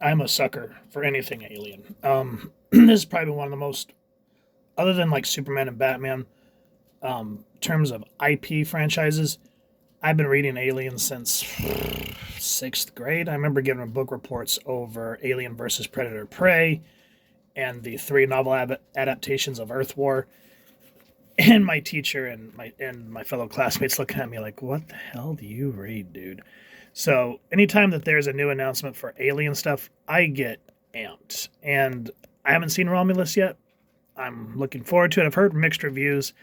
I'm a sucker for anything alien. This is probably one of the most, other than like Superman and Batman, in terms of IP franchises. I've been reading Alien since sixth grade. I remember giving book reports over Alien versus Predator Prey and the three novel adaptations of Earth War. And my teacher and my fellow classmates looking at me like, "What the hell do you read, dude?" So anytime that there's a new announcement for Alien stuff, I get amped. And I haven't seen Romulus yet. I'm looking forward to it. I've heard mixed reviews,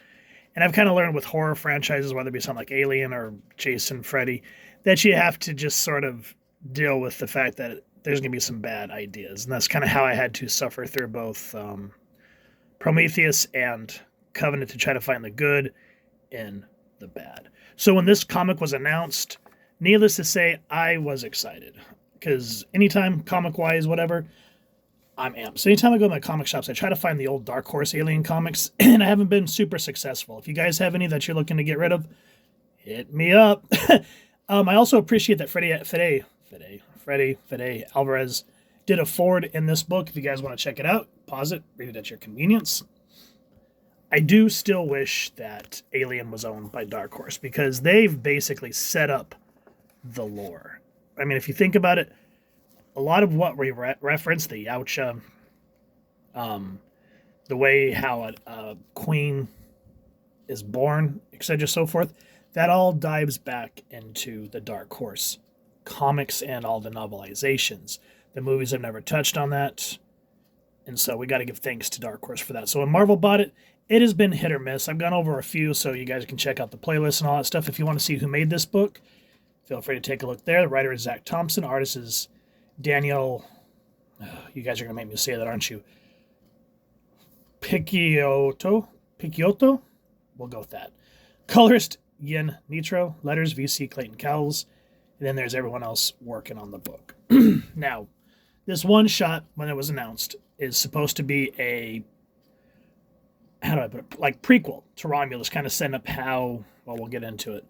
and I've kind of learned with horror franchises, whether it be something like Alien or Jason, Freddy, that you have to just sort of deal with the fact that there's going to be some bad ideas. And that's kind of how I had to suffer through both Prometheus and Covenant to try to find the good in the bad. So when this comic was announced, needless to say, I was excited. Because anytime, comic wise, whatever, I'm amped. So anytime I go to my comic shops, I try to find the old Dark Horse Alien comics, and I haven't been super successful. If you guys have any that you're looking to get rid of, hit me up. I also appreciate that Fede Alvarez did a forward in this book. If you guys want to check it out, pause it, read it at your convenience. I do still wish that Alien was owned by Dark Horse because they've basically set up the lore. I mean, if you think about it, a lot of what we reference, the Yautja, the way how a queen is born, etc., so forth, that all dives back into the Dark Horse comics and all the novelizations. The movies have never touched on that, and so we got to give thanks to Dark Horse for that. So when Marvel bought it, it has been hit or miss. I've gone over a few, so you guys can check out the playlist and all that stuff. If you want to see who made this book, feel free to take a look there. The writer is Zach Thompson. Artist is Daniel. You guys are going to make me say that, aren't you? Picciotto? We'll go with that. Colorist Yen Nitro. Letters VC Clayton Cowles. And then there's everyone else working on the book. Now, this one shot, when it was announced, is supposed to be a, how do I put it, like prequel to Romulus, kind of setting up how, well, we'll get into it.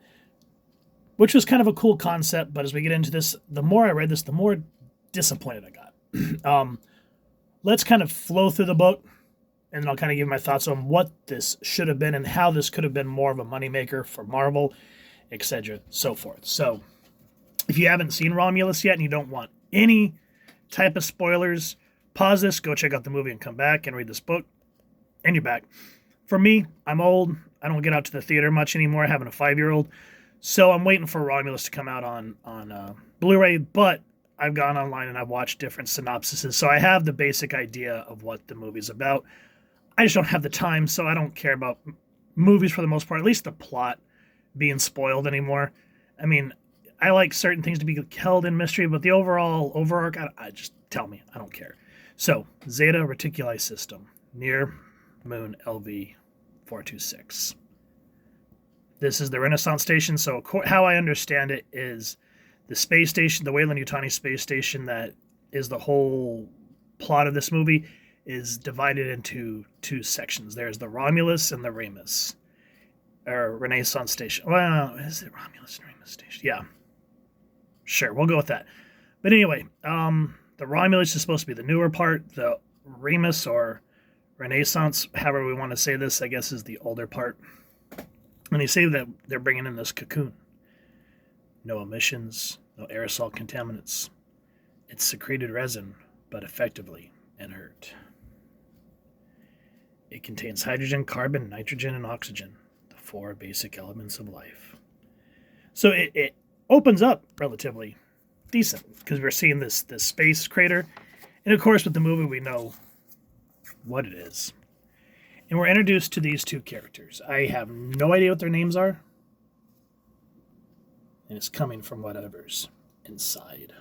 Which was kind of a cool concept, but as we get into this, the more I read this, the more disappointed I got. Let's kind of flow through the book, and then I'll kind of give my thoughts on what this should have been and how this could have been more of a moneymaker for Marvel, etc., so forth. So, if you haven't seen Romulus yet and you don't want any type of spoilers, pause this, go check out the movie, and come back and read this book, and you're back. For me, I'm old. I don't get out to the theater much anymore, having a 5-year-old. So I'm waiting for Romulus to come out on Blu-ray, but I've gone online and I've watched different synopsises, so I have the basic idea of what the movie's about. I just don't have the time, so I don't care about movies for the most part, at least the plot being spoiled anymore. I mean, I like certain things to be held in mystery, but the overall overarch, I just tell me. I don't care. So, Zeta Reticuli System, near Moon LV 426. This is the Renaissance Station, so how I understand it is the space station, the Weyland-Yutani space station that is the whole plot of this movie, is divided into two sections. There's the Romulus and the Remus, or Renaissance Station. Well, is it Romulus and Remus Station? Yeah. Sure, we'll go with that. But anyway, the Romulus is supposed to be the newer part. The Remus, or Renaissance, however we want to say this, I guess is the older part. And they say that they're bringing in this cocoon. No emissions, no aerosol contaminants. It's secreted resin, but effectively inert. It contains hydrogen, carbon, nitrogen, and oxygen, the 4 basic elements of life. So it opens up relatively decent, because we're seeing this space crater. And of course, with the movie, we know what it is. And we're introduced to these two characters. I have no idea what their names are. And it's coming from whatever's inside.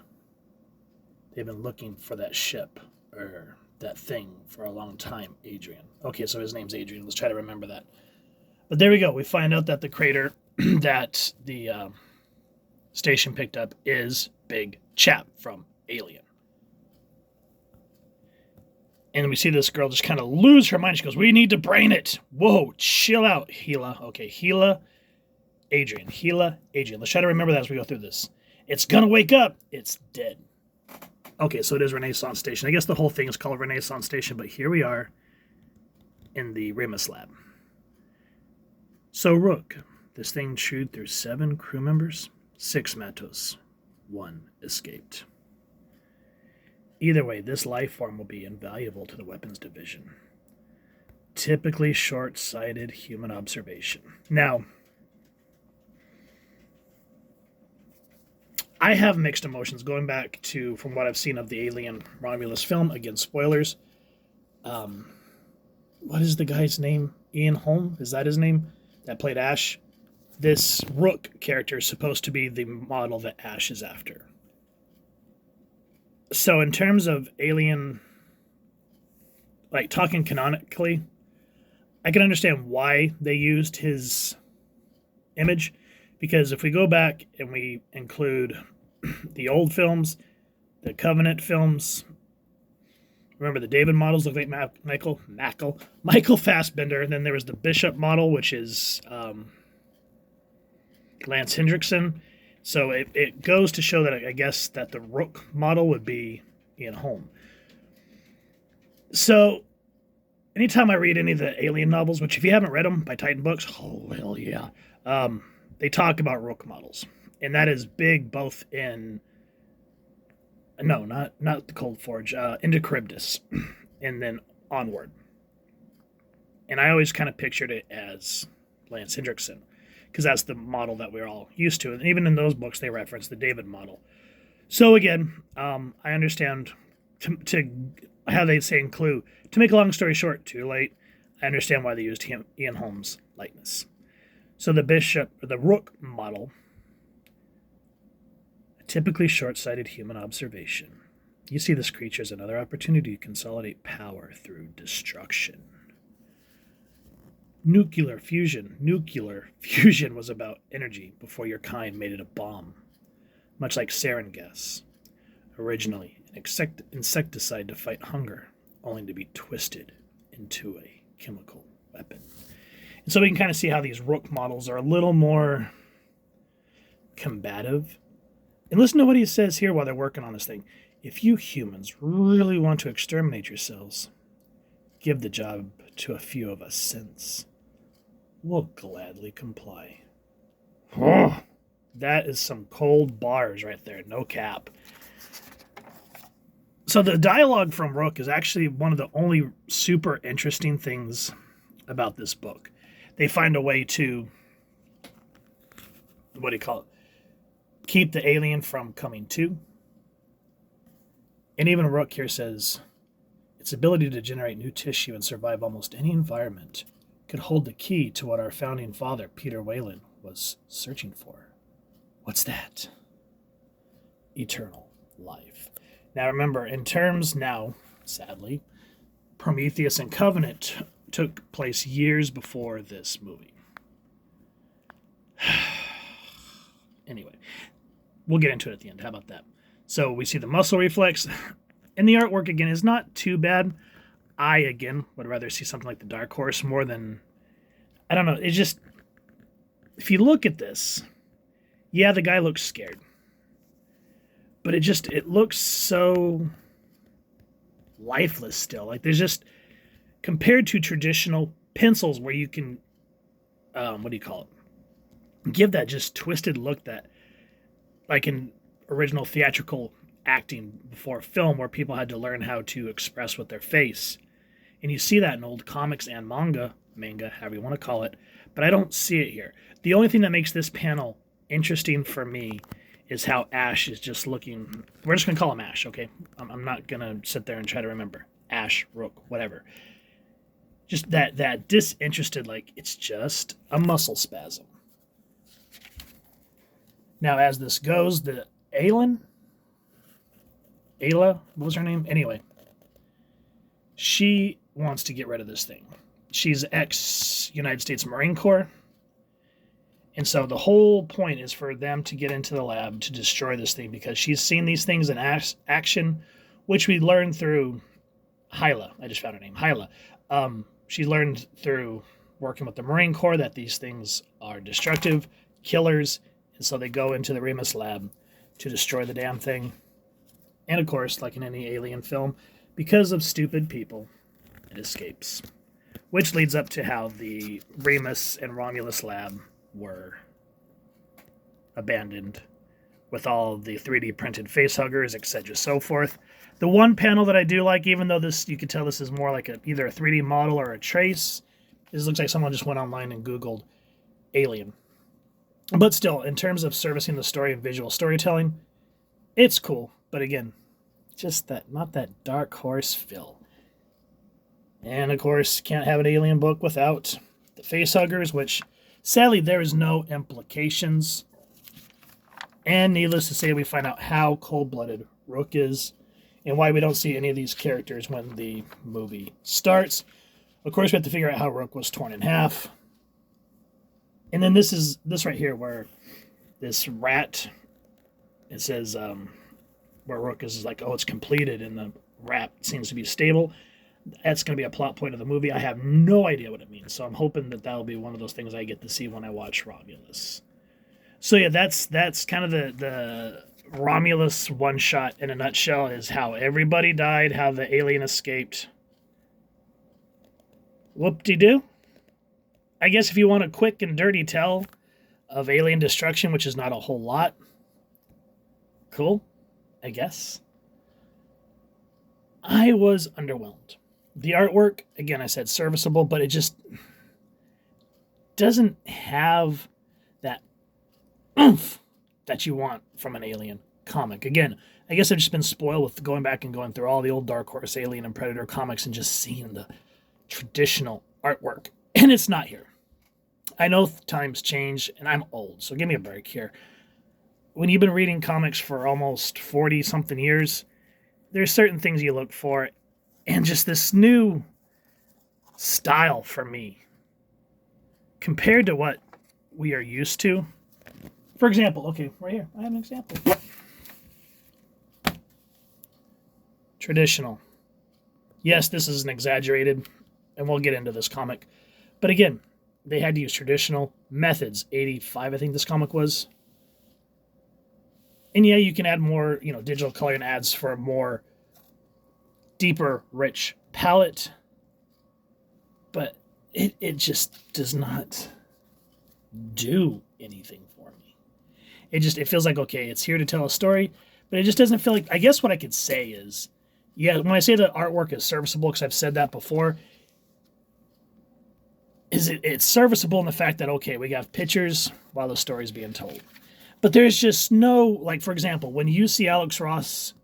They've been looking for that ship, or that thing, for a long time, Adrian. Okay, so his name's Adrian. Let's try to remember that. But there we go. We find out that the crater that the station picked up is Big Chap from Alien. And we see this girl just kind of lose her mind. She goes, "We need to brain it. Whoa, chill out, Gila." Okay, Gila, Adrian. Gila, Adrian. Let's try to remember that as we go through this. It's going to wake up. It's dead. Okay, so it is Renaissance Station. I guess the whole thing is called Renaissance Station, but here we are in the Remus lab. So Rook, this thing chewed through 7 crew members, 6 Matos, 1 escaped. Either way, this life form will be invaluable to the weapons division. Typically short-sighted human observation. Now, I have mixed emotions going back to, from what I've seen of the Alien Romulus film. Again, spoilers. What is the guy's name? Ian Holm? Is that his name? That played Ash? This Rook character is supposed to be the model that Ash is after. So in terms of Alien, like talking canonically, I can understand why they used his image, because if we go back and we include the old films, the Covenant films, remember the David models look like Michael Fassbender, and then there was the Bishop model, which is Lance Hendrickson. So it goes to show that I guess that the Rook model would be Ian Holm. So anytime I read any of the Alien novels, which if you haven't read them by Titan Books, oh, hell yeah, they talk about Rook models. And that is big both in, no, not the Cold Forge, into Charybdis, and then onward. And I always kind of pictured it as Lance Hendrickson, because that's the model that we're all used to. And even in those books, they reference the David model. So again, I understand to how they say in Clue, to make a long story short, too late, I understand why they used Ian Holm's likeness. So the Bishop, or the Rook model, a typically short-sighted human observation. You see this creature as another opportunity to consolidate power through destruction. Nuclear fusion was about energy before your kind made it a bomb. Much like sarin gas. Originally, an insecticide to fight hunger, only to be twisted into a chemical weapon. And so we can kind of see how these Rook models are a little more combative. And listen to what he says here while they're working on this thing. If you humans really want to exterminate yourselves, give the job to a few of us synths. We'll gladly comply. Oh, that is some cold bars right there, no cap. So the dialogue from Rook is actually one of the only super interesting things about this book. They find a way to, what do you call it, keep the alien from coming to. And even Rook here says, its ability to generate new tissue and survive almost any environment could hold the key to what our founding father, Peter Whalen, was searching for. What's that? Eternal life. Now remember, in terms now, sadly, Prometheus and Covenant took place years before this movie. Anyway, we'll get into it at the end. How about that? So we see the muscle reflex, and the artwork, again, is not too bad. I, again, would rather see something like the Dark Horse more than, I don't know, it's just, if you look at this, yeah, the guy looks scared. But it looks so lifeless still. Like there's just, compared to traditional pencils where you can, what do you call it? Give that just twisted look that, like in original theatrical acting before film where people had to learn how to express with their face. And you see that in old comics and manga, however you want to call it, but I don't see it here. The only thing that makes this panel interesting for me is how Ash is just looking, we're just going to call him Ash, okay? I'm not going to sit there and try to remember. Ash, Rook, whatever. Just that disinterested, like, it's just a muscle spasm. Now, as this goes, the Ayla, what was her name? Anyway, she wants to get rid of this thing. She's ex-United States Marine Corps. And so the whole point is for them to get into the lab to destroy this thing because she's seen these things in action, which we learned through Hyla. I just found her name, Hyla. She learned through working with the Marine Corps that these things are destructive, killers, and so they go into the Remus lab to destroy the damn thing. And of course, like in any alien film, because of stupid people, it escapes. Which leads up to how the Remus and Romulus lab were abandoned with all the 3D printed facehuggers, etc. so forth. The one panel that I do like, even though this you could tell this is more like either a 3D model or a trace, this looks like someone just went online and Googled alien. But still, in terms of servicing the story and visual storytelling, it's cool. But again, just that, not that dark horse fill. And of course, can't have an alien book without the facehuggers, which sadly there is no implications. And needless to say, we find out how cold-blooded Rook is and why we don't see any of these characters when the movie starts. Of course, we have to figure out how Rook was torn in half. And then this right here where this rat, it says where Rook is like, oh, it's completed, and the rat seems to be stable. That's going to be a plot point of the movie. I have no idea what it means, so I'm hoping that that'll be one of those things I get to see when I watch Romulus. So yeah, that's kind of the Romulus one-shot in a nutshell, is how everybody died, how the alien escaped. Whoop-de-doo. I guess if you want a quick and dirty tell of alien destruction, which is not a whole lot, cool, I guess. I was underwhelmed. The artwork, again, I said serviceable, but it just doesn't have that oomph that you want from an alien comic. Again, I guess I've just been spoiled with going back and going through all the old Dark Horse, Alien, and Predator comics and just seeing the traditional artwork. And it's not here. I know times change, and I'm old, so give me a break here. When you've been reading comics for almost 40-something years, there's certain things you look for, and just this new style for me, compared to what we are used to. For example, okay, right here, I have an example. Traditional. Yes, this is an exaggerated, and we'll get into this comic. But again, they had to use traditional methods. 85, I think this comic was. And yeah, you can add more, digital color and ads for a more deeper, rich palette. But it just does not do anything for me. It feels like, okay, it's here to tell a story, but it just doesn't feel like, I guess what I could say is, yeah, when I say the artwork is serviceable, because I've said that before, it's serviceable in the fact that, okay, we got pictures while the story's being told. But there's just no, like, for example, when you see Alex Ross,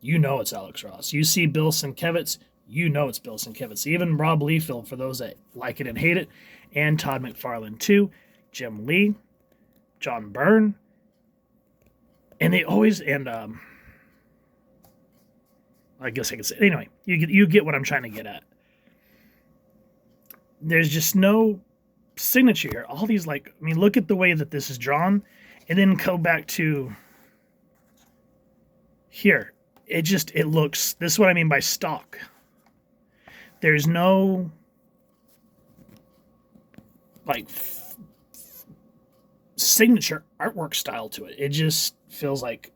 you know it's Alex Ross. You see Bill Sienkiewicz, you know it's Bill Sienkiewicz. Even Rob Liefeld, for those that like it and hate it, and Todd McFarlane too, Jim Lee, John Byrne, and they always, and I guess I could say, anyway, you get what I'm trying to get at. There's just no signature here. All these, look at the way that this is drawn, and then go back to here. It looks, this is what I mean by stock. There's no, signature artwork style to it. It just feels like,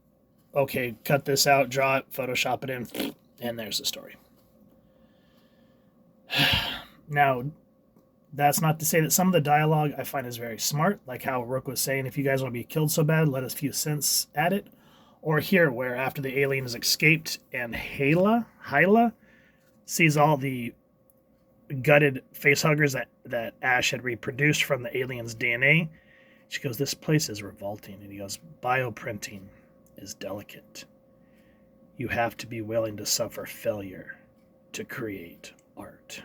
okay, cut this out, draw it, Photoshop it in, and there's the story. Now, that's not to say that some of the dialogue I find is very smart, like how Rook was saying, if you guys want to be killed so bad, let us few cents at it. Or here, where after the alien has escaped and Hyla sees all the gutted facehuggers that Ash had reproduced from the alien's DNA, she goes, this place is revolting. And he goes, bioprinting is delicate. You have to be willing to suffer failure to create art.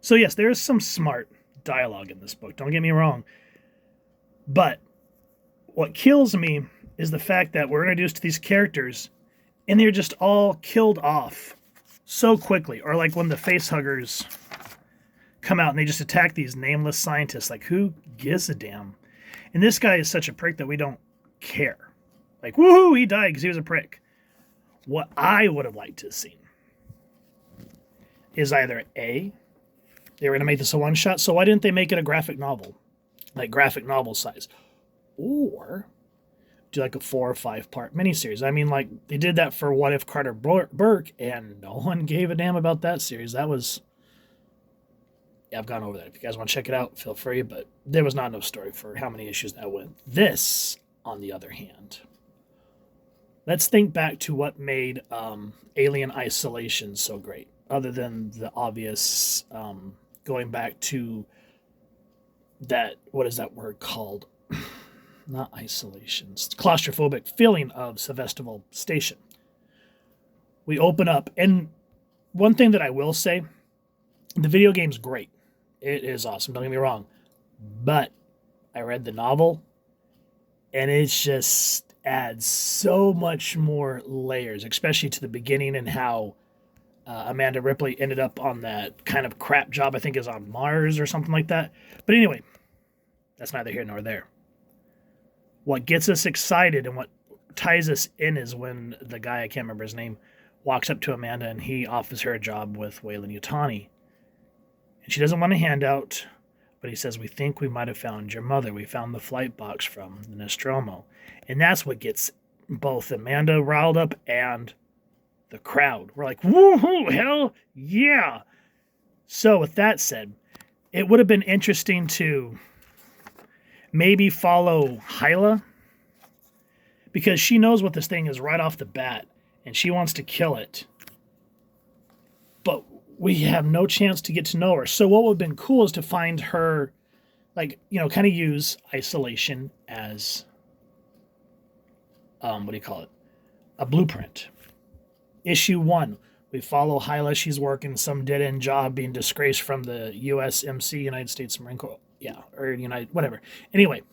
So yes, there is some smart dialogue in this book. Don't get me wrong. But what kills me is the fact that we're introduced to these characters and they're just all killed off so quickly. Or like when the facehuggers come out and they just attack these nameless scientists. Like, who gives a damn? And this guy is such a prick that we don't care. Like, woohoo, he died because he was a prick. What I would have liked to have seen is either A, they were going to make this a one-shot, so why didn't they make it a graphic novel? Like graphic novel size. Or do like a 4 or 5 part miniseries. I mean, like they did that for What If Carter Burke, and no one gave a damn about that series. That was, yeah, I've gone over that. If you guys want to check it out, feel free. But there was not enough story for how many issues that went. This, on the other hand, let's think back to what made Alien Isolation so great, other than the obvious going back to that, what is that word called? Not isolation, claustrophobic feeling of Sevastopol Station. We open up, and one thing that I will say, the video game's great. It is awesome, don't get me wrong. But I read the novel, and it just adds so much more layers, especially to the beginning and how Amanda Ripley ended up on that kind of crap job, I think is on Mars or something like that. But anyway, that's neither here nor there. What gets us excited and what ties us in is when the guy, I can't remember his name, walks up to Amanda and he offers her a job with Weyland-Yutani. And she doesn't want a handout, but he says, we think we might have found your mother. We found the flight box from the Nostromo. And that's what gets both Amanda riled up and the crowd. We're like, woohoo, hell yeah. So with that said, it would have been interesting to maybe follow Hyla, because she knows what this thing is right off the bat, and she wants to kill it. But we have no chance to get to know her. So what would have been cool is to find her, like, you know, kind of use isolation as, what do you call it? A blueprint. Issue 1, we follow Hyla. She's working some dead-end job, being disgraced from the USMC, United States Marine Corps. Yeah, or United, whatever. Anyway,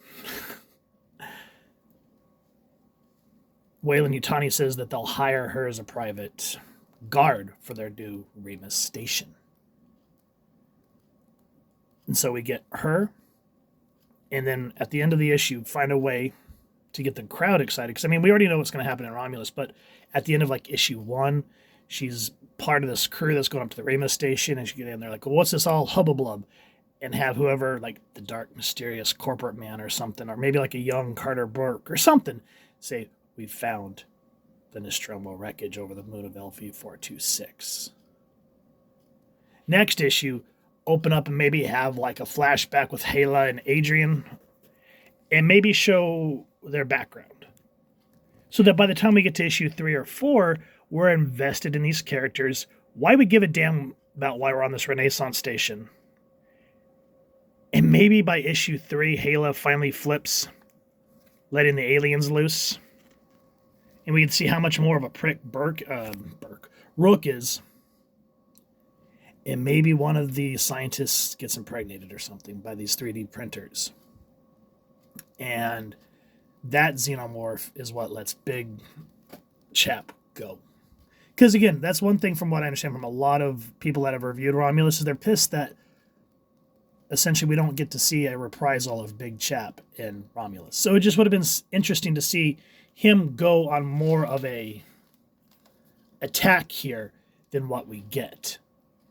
Weyland-Yutani says that they'll hire her as a private guard for their new Remus station. And so we get her, and then at the end of the issue, find a way to get the crowd excited. Because, I mean, we already know what's going to happen in Romulus, but at the end of, like, issue 1, she's part of this crew that's going up to the Remus station, and she get in there like, well, what's this all hubbublub? And have whoever, like the dark, mysterious corporate man or something, or maybe like a young Carter Burke or something, say, we found the Nostromo wreckage over the moon of LV-426. Next issue, open up and maybe have like a flashback with Hyla and Adrian, and maybe show their background. So that by the time we get to issue 3 or 4, we're invested in these characters. Why we give a damn about why we're on this Renaissance station? And maybe by issue 3, Hyla finally flips, letting the aliens loose. And we can see how much more of a prick Rook is. And maybe one of the scientists gets impregnated or something by these 3D printers. And that Xenomorph is what lets Big Chap go. Because again, that's one thing from what I understand from a lot of people that have reviewed Romulus, is they're pissed that essentially we don't get to see a reprisal of Big Chap in Romulus. So it just would have been interesting to see him go on more of a attack here than what we get.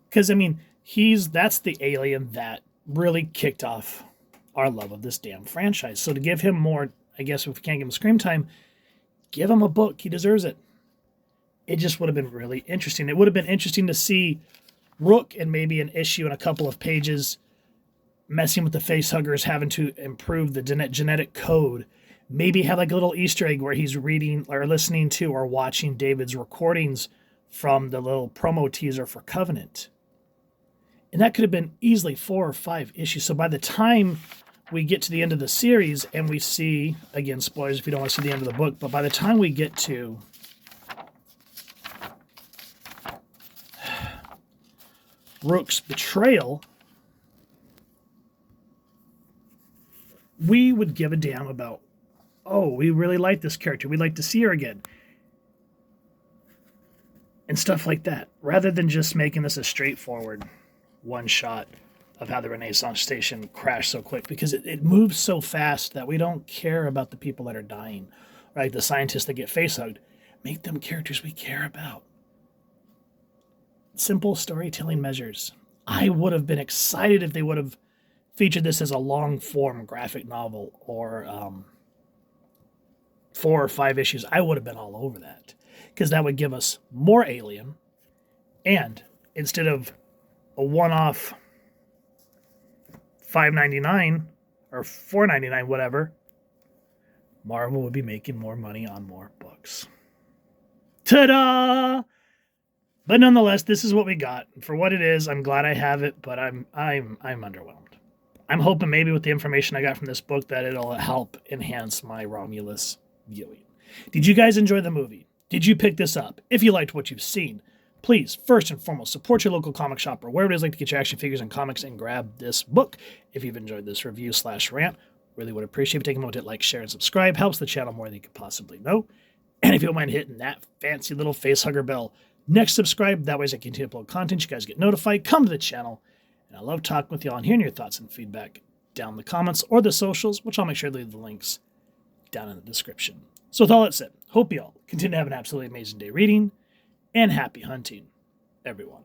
Because, I mean, that's the alien that really kicked off our love of this damn franchise. So to give him more, I guess if we can't give him screen time, give him a book. He deserves it. It just would have been really interesting. It would have been interesting to see Rook in maybe an issue and a couple of pages messing with the facehuggers, having to improve the genetic code. Maybe have like a little Easter egg where he's reading or listening to or watching David's recordings from the little promo teaser for Covenant. And that could have been easily 4 or 5 issues. So by the time we get to the end of the series and we see, again, spoilers if you don't want to see the end of the book, but by the time we get to Rook's betrayal, we would give a damn about, oh, we really like this character. We'd like to see her again. And stuff like that. Rather than just making this a straightforward one shot of how the Renaissance station crashed so quick. Because it moves so fast that we don't care about the people that are dying. Right? The scientists that get facehugged. Make them characters we care about. Simple storytelling measures. I would have been excited if they would have featured this as a long-form graphic novel or 4 or 5 issues, I would have been all over that. Because that would give us more Alien. And instead of a one-off $5.99 or $4.99, whatever, Marvel would be making more money on more books. Ta-da! But nonetheless, this is what we got. For what it is, I'm glad I have it, but I'm underwhelmed. I'm hoping maybe with the information I got from this book that it'll help enhance my Romulus viewing. Did you guys enjoy the movie? Did you pick this up? If you liked what you've seen, please, first and foremost, support your local comic shop or wherever it is like to get your action figures and comics and grab this book. If you've enjoyed this review/rant, really would appreciate if you take a moment to like, share, and subscribe. Helps the channel more than you could possibly know. And if you don't mind hitting that fancy little facehugger bell next subscribe, that way as I continue to upload content, you guys get notified. Come to the channel. And I love talking with y'all and hearing your thoughts and feedback down in the comments or the socials, which I'll make sure to leave the links down in the description. So with all that said, hope y'all continue to have an absolutely amazing day reading, and happy hunting, everyone.